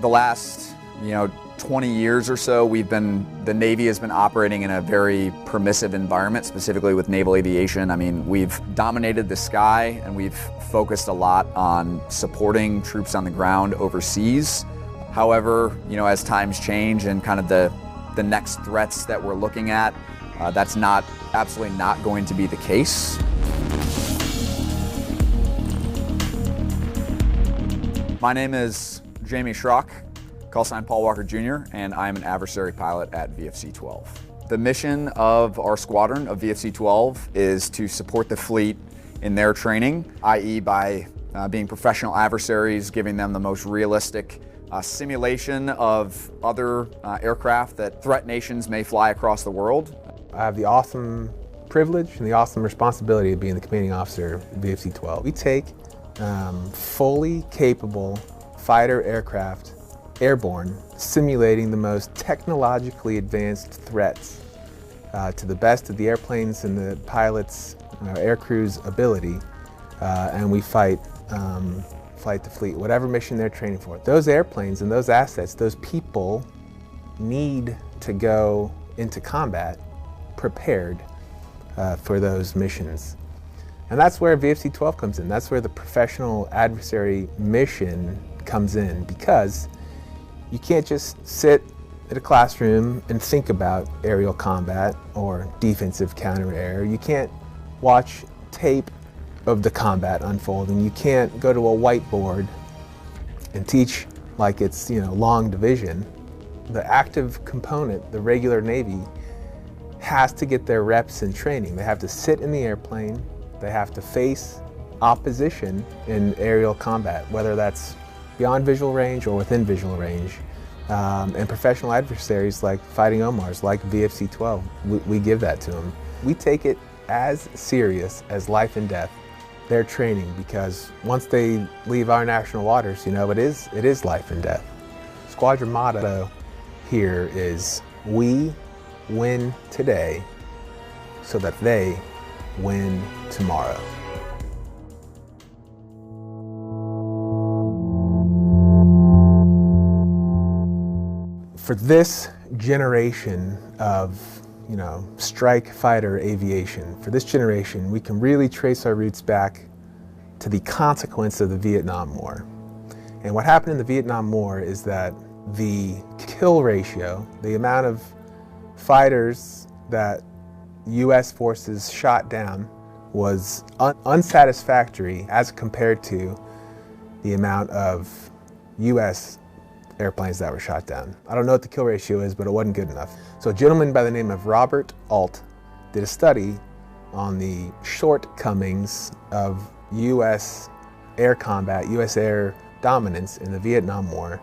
the last, 20 years or so, the Navy has been operating in a very permissive environment, specifically with naval aviation. I mean, we've dominated the sky and we've focused a lot on supporting troops on the ground overseas. However, as times change and kind of the next threats that we're looking at, that's absolutely not going to be the case. My name is Jamie Schrock, call sign Paul Walker Jr., and I'm an adversary pilot at VFC-12. The mission of our squadron of VFC-12 is to support the fleet in their training, i.e. by being professional adversaries, giving them the most realistic simulation of other aircraft that threat nations may fly across the world. I have the awesome privilege and the awesome responsibility of being the commanding officer of VFC-12. We take fully capable fighter aircraft airborne, simulating the most technologically advanced threats to the best of the airplanes and the pilots' aircrew's ability, and we fight the fleet, whatever mission they're training for. Those airplanes and those assets, those people need to go into combat prepared for those missions. And that's where VFC-12 comes in. That's where the professional adversary mission comes in, because you can't just sit at a classroom and think about aerial combat or defensive counter-air. You can't watch tape of the combat unfolding. You can't go to a whiteboard and teach like it's, long division. The active component, the regular Navy, has to get their reps in training. They have to sit in the airplane. They have to face opposition in aerial combat, whether that's beyond visual range or within visual range. And professional adversaries like Fighting Omars, like VFC-12, we give that to them. We take it as serious as life and death, their training, because once they leave our national waters, it is life and death. Squadron motto here is, we win today so that they win tomorrow. For this generation of, strike fighter aviation, for this generation, we can really trace our roots back to the consequence of the Vietnam War. And what happened in the Vietnam War is that the kill ratio, the amount of fighters that U.S. forces shot down, was unsatisfactory as compared to the amount of U.S. airplanes that were shot down. I don't know what the kill ratio is, but it wasn't good enough. So a gentleman by the name of Robert Alt did a study on the shortcomings of U.S. air combat, U.S. air dominance in the Vietnam War,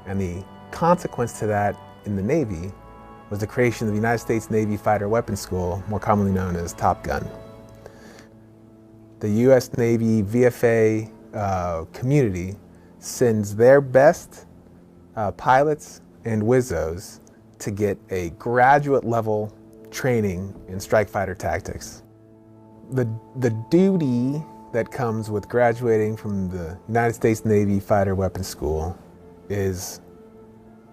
and the consequence to that in the Navy was the creation of the United States Navy Fighter Weapons School, more commonly known as Top Gun. The U.S. Navy VFA community sends their best pilots and WIZZOs to get a graduate level training in strike fighter tactics. The duty that comes with graduating from the United States Navy Fighter Weapons School is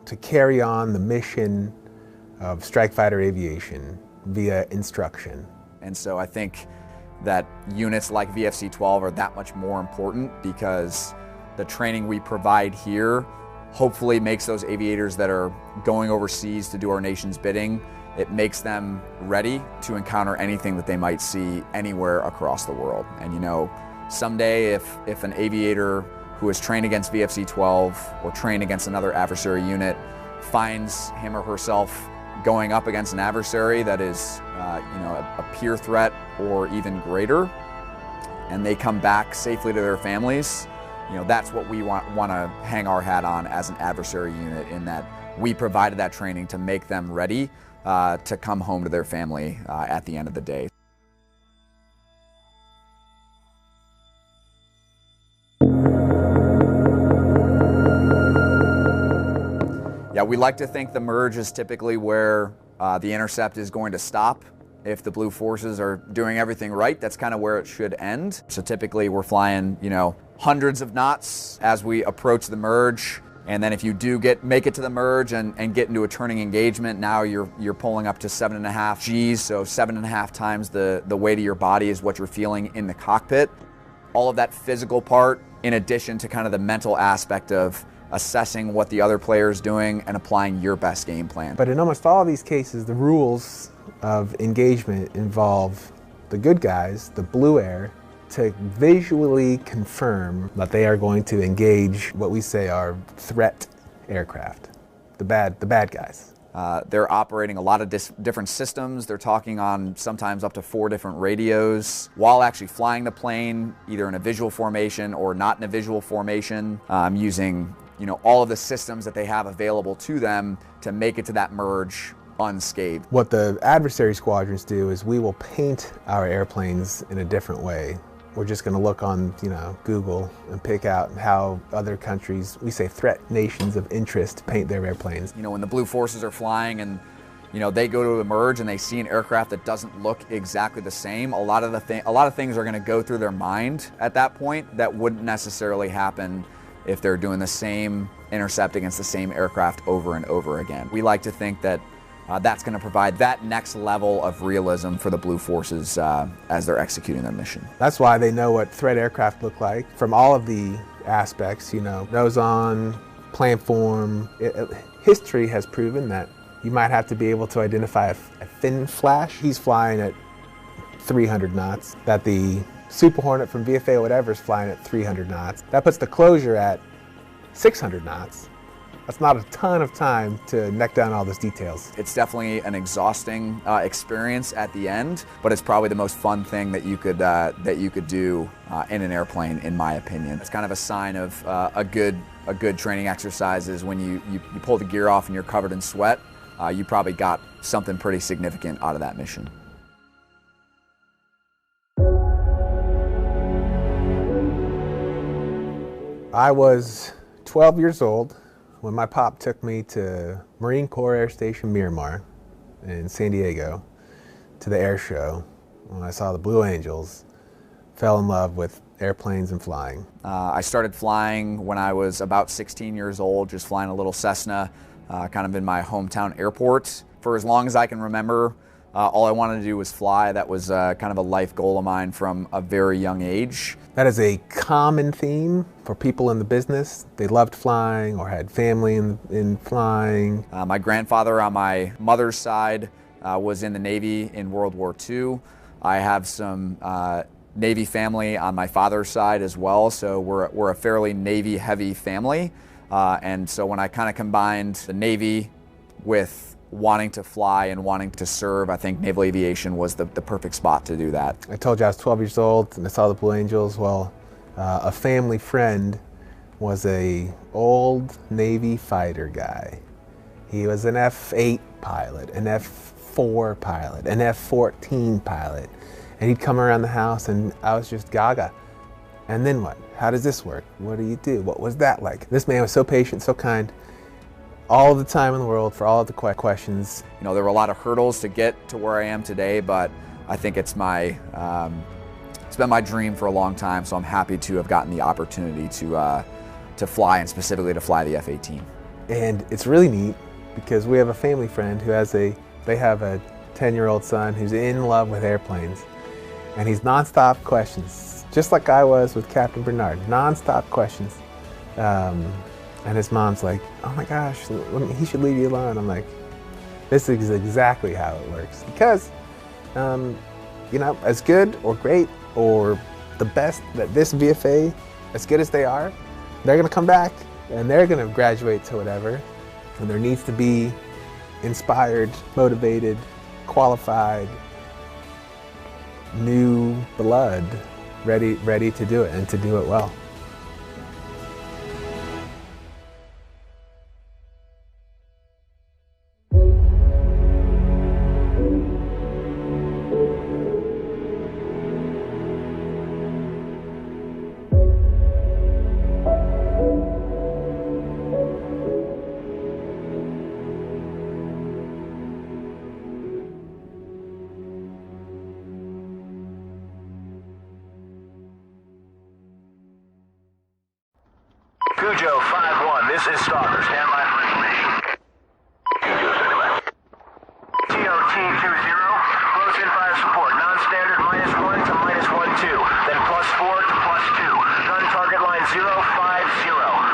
to carry on the mission of strike fighter aviation via instruction. And so I think that units like VFC-12 are that much more important, because the training we provide here hopefully makes those aviators that are going overseas to do our nation's bidding, it makes them ready to encounter anything that they might see anywhere across the world. And someday if an aviator who is trained against VFC-12 or trained against another adversary unit finds him or herself going up against an adversary that is a peer threat or even greater, and they come back safely to their families, that's what we want to hang our hat on as an adversary unit, in that we provided that training to make them ready to come home to their family at the end of the day. Yeah, we like to think the merge is typically where the intercept is going to stop. If the blue forces are doing everything right, that's kind of where it should end. So typically we're flying, hundreds of knots as we approach the merge. And then if you do make it to the merge and get into a turning engagement, now you're pulling up to 7.5 Gs, so 7.5 times the weight of your body is what you're feeling in the cockpit. All of that physical part, in addition to kind of the mental aspect of assessing what the other player is doing and applying your best game plan. But in almost all of these cases, the rules of engagement involve the good guys, the blue air, to visually confirm that they are going to engage what we say are threat aircraft, the bad guys. They're operating a lot of different systems. They're talking on sometimes up to 4 different radios while actually flying the plane, either in a visual formation or not in a visual formation, using all of the systems that they have available to them to make it to that merge unscathed. What the adversary squadrons do is we will paint our airplanes in a different way. We're just going to look on, Google and pick out how other countries, we say threat nations of interest, paint their airplanes. When the blue forces are flying and they go to a merge and they see an aircraft that doesn't look exactly the same, a lot of things are going to go through their mind at that point that wouldn't necessarily happen if they're doing the same intercept against the same aircraft over and over again. We like to think that that's going to provide that next level of realism for the blue forces as they're executing their mission. That's why they know what threat aircraft look like from all of the aspects, nose on, planform. History has proven that you might have to be able to identify a thin flash. He's flying at 300 knots, that the Super Hornet from VFA whatever is flying at 300 knots. That puts the closure at 600 knots. That's not a ton of time to neck down all those details. It's definitely an exhausting experience at the end, but it's probably the most fun thing that you could do in an airplane, in my opinion. It's kind of a sign of a good training exercise is when you pull the gear off and you're covered in sweat. You probably got something pretty significant out of that mission. I was 12 years old when my pop took me to Marine Corps Air Station Miramar in San Diego to the air show. When I saw the Blue Angels, fell in love with airplanes and flying. I started flying when I was about 16 years old, just flying a little Cessna, kind of in my hometown airport. For as long as I can remember, all I wanted to do was fly. That was kind of a life goal of mine from a very young age. That is a common theme for people in the business. They loved flying or had family in flying. My grandfather on my mother's side was in the Navy in World War II. I have some Navy family on my father's side as well, so we're a fairly Navy-heavy family. And so when I kind of combined the Navy with wanting to fly and wanting to serve, I think naval aviation was the perfect spot to do that. I told you I was 12 years old and I saw the Blue Angels. Well, a family friend was a old Navy fighter guy. He was an F-8 pilot, an F-4 pilot, an F-14 pilot. And he'd come around the house and I was just gaga. And then what? How does this work? What do you do? What was that like? This man was so patient, so kind. All of the time in the world for all of the questions. There were a lot of hurdles to get to where I am today, but I think it's been my dream for a long time, so I'm happy to have gotten the opportunity to fly, and specifically to fly the F-18. And it's really neat because we have a family friend who they have a 10-year-old son who's in love with airplanes, and he's nonstop questions, just like I was with Captain Bernard, nonstop questions. And his mom's like, oh my gosh, he should leave you alone. I'm like, this is exactly how it works. Because, as good or great or the best that this VFA, as good as they are, they're gonna come back and they're gonna graduate to whatever. And there needs to be inspired, motivated, qualified, new blood ready to do it and to do it well. Cujo 5-1, this This is Stalker. Stand by for information. TOT-20. Close in fire support. Non-standard -1 to -12. Then +4 to +2. Gun target line 050.